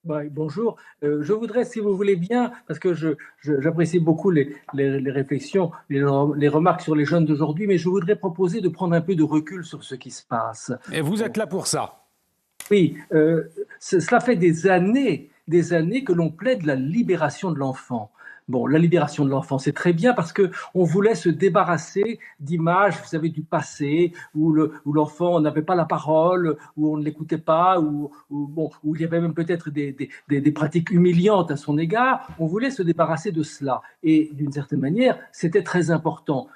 Ouais, bonjour. Je voudrais, si vous voulez bien, parce que j'apprécie beaucoup les réflexions, les remarques sur les jeunes d'aujourd'hui, mais je voudrais proposer de prendre un peu de recul sur ce qui se passe. Et vous Bon, êtes là pour ça. oui, cela fait des années que l'on plaide la libération de l'enfant. Bon, la libération de l'enfant, c'est très bien parce que on voulait se débarrasser d'images, vous savez, du passé où l'enfant n'avait pas la parole, où on ne l'écoutait pas, bon, où il y avait même peut-être des pratiques humiliantes à son égard. On voulait se débarrasser de cela. Et d'une certaine manière, c'était très important.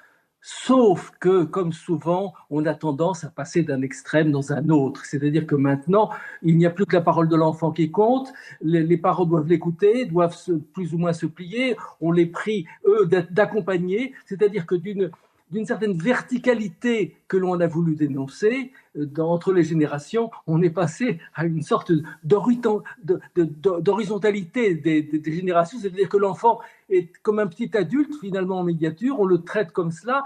Sauf que, comme souvent, on a tendance à passer d'un extrême dans un autre. C'est-à-dire que maintenant, il n'y a plus que la parole de l'enfant qui compte. Les parents doivent l'écouter, doivent plus ou moins se plier. On les prie, eux, d'accompagner. C'est-à-dire que d'une certaine verticalité que l'on a voulu dénoncer entre les générations, on est passé à une sorte d'horizontalité des générations, c'est-à-dire que l'enfant est comme un petit adulte finalement en médiature, on le traite comme cela,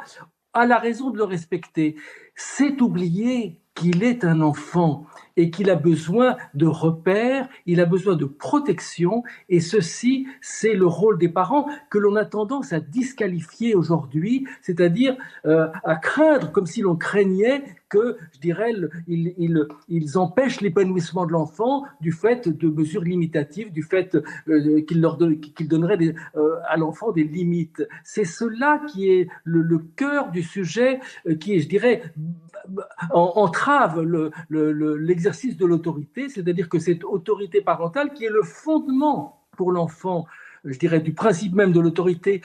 a la raison de le respecter. C'est oublier qu'il est un enfant et qu'il a besoin de repères, il a besoin de protection, et ceci, c'est le rôle des parents que l'on a tendance à disqualifier aujourd'hui, c'est-à-dire à craindre, comme si l'on craignait que, je dirais, ils empêchent l'épanouissement de l'enfant du fait de mesures limitatives, du fait qu'ils donneraient à l'enfant des limites. C'est cela qui est le cœur du sujet, qui est, je dirais, entrave l'exercice de l'autorité, c'est-à-dire que cette autorité parentale qui est le fondement pour l'enfant, je dirais, du principe même de l'autorité,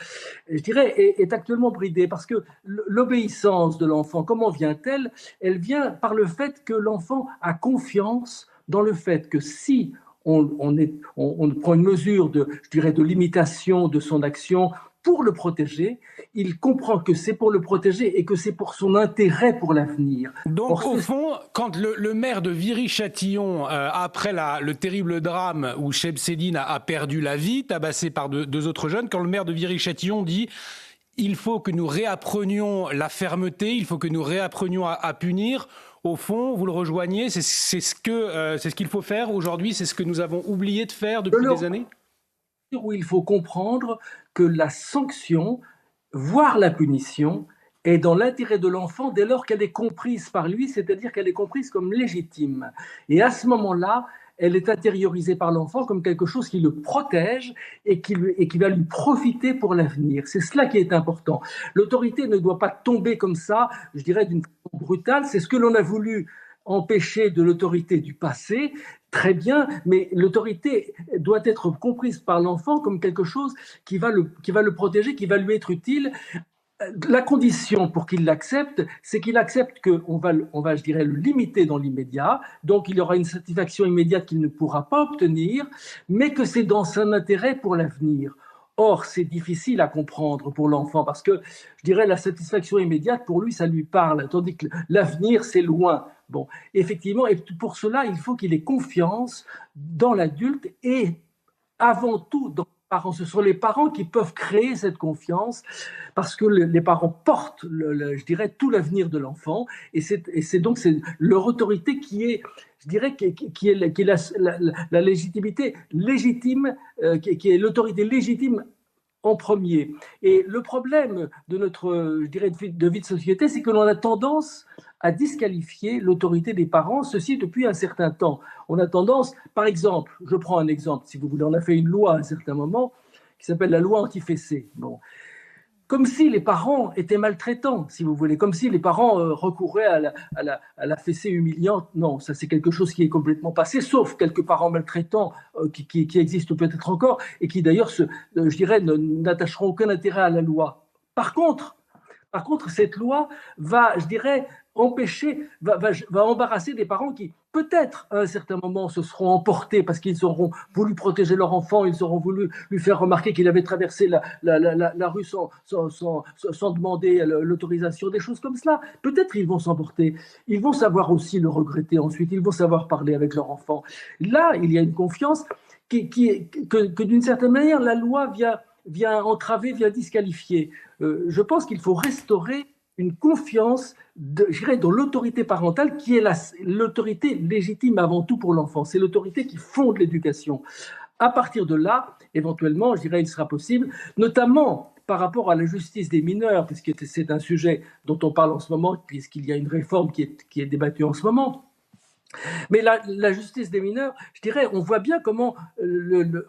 je dirais, est actuellement bridée parce que l'obéissance de l'enfant, comment vient-elle? Elle vient par le fait que l'enfant a confiance dans le fait que si on prend une mesure de, je dirais, de limitation de son action pour le protéger, il comprend que c'est pour le protéger et que c'est pour son intérêt pour l'avenir. Donc, Or, au fond, quand le maire de Viry-Châtillon, après le terrible drame où Chebsedine a perdu la vie, tabassé par deux autres jeunes, quand le maire de Viry-Châtillon dit il faut que nous réapprenions la fermeté, il faut que nous réapprenions à punir, au fond, vous le rejoignez, c'est ce qu'il faut faire aujourd'hui, c'est ce que nous avons oublié de faire depuis des années? où il faut comprendre que la sanction, voire la punition, est dans l'intérêt de l'enfant dès lors qu'elle est comprise par lui, c'est-à-dire qu'elle est comprise comme légitime. Et à ce moment-là, elle est intériorisée par l'enfant comme quelque chose qui le protège et qui va lui profiter pour l'avenir. C'est cela qui est important. L'autorité ne doit pas tomber comme ça, je dirais, d'une façon brutale. C'est ce que l'on a voulu empêcher de l'autorité du passé, très bien, mais l'autorité doit être comprise par l'enfant comme quelque chose qui va le protéger, qui va lui être utile. La condition pour qu'il l'accepte, c'est qu'il accepte on va, je dirais, le limiter dans l'immédiat, donc il y aura une satisfaction immédiate qu'il ne pourra pas obtenir, mais que c'est dans son intérêt pour l'avenir. Or, c'est difficile à comprendre pour l'enfant parce que, je dirais, la satisfaction immédiate, pour lui, ça lui parle, tandis que l'avenir, c'est loin. Bon, effectivement, et pour cela, il faut qu'il ait confiance dans l'adulte et avant tout dans les parents. Ce sont les parents qui peuvent créer cette confiance parce que les parents portent, je dirais, tout l'avenir de l'enfant et c'est donc leur autorité qui est, je dirais, qui est la légitimité légitime, qui est l'autorité légitime en premier. Et le problème de notre, je dirais, de vie de société, c'est que l'on a tendance à disqualifier l'autorité des parents, ceci depuis un certain temps. On a tendance, par exemple, je prends un exemple, si vous voulez, on a fait une loi à un certain moment qui s'appelle la loi anti-fessée. Bon, comme si les parents étaient maltraitants, si vous voulez, comme si les parents recouraient à la fessée humiliante. Non, ça c'est quelque chose qui est complètement passé, sauf quelques parents maltraitants qui existent peut-être encore et qui d'ailleurs, je dirais, n'attacheront aucun intérêt à la loi. Par contre, cette loi va, je dirais, va embarrasser des parents qui, peut-être, à un certain moment, se seront emportés parce qu'ils auront voulu protéger leur enfant, ils auront voulu lui faire remarquer qu'il avait traversé la rue sans demander l'autorisation, des choses comme cela. Peut-être ils vont s'emporter. Ils vont savoir aussi le regretter ensuite, ils vont savoir parler avec leur enfant. Là, il y a une confiance que d'une certaine manière, la loi vient entraver, vient disqualifier. Je pense qu'il faut restaurer une confiance, je dirais, dans l'autorité parentale qui est l'autorité légitime avant tout pour l'enfant. C'est l'autorité qui fonde l'éducation. À partir de là, éventuellement, je dirais, il sera possible, notamment par rapport à la justice des mineurs, puisque c'est un sujet dont on parle en ce moment, puisqu'il y a une réforme qui est débattue en ce moment. Mais la justice des mineurs, je dirais, on voit bien comment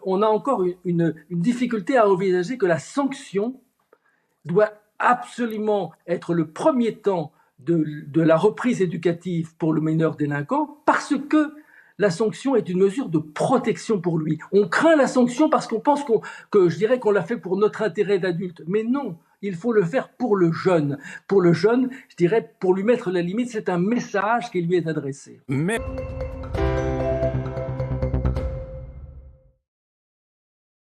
on a encore une difficulté à envisager que la sanction doit absolument être le premier temps de la reprise éducative pour le mineur délinquant, parce que la sanction est une mesure de protection pour lui. On craint la sanction parce qu'on pense que je dirais qu'on l'a fait pour notre intérêt d'adulte. Mais non, il faut le faire pour le jeune. Pour le jeune, je dirais, pour lui mettre la limite, c'est un message qui lui est adressé. Mais...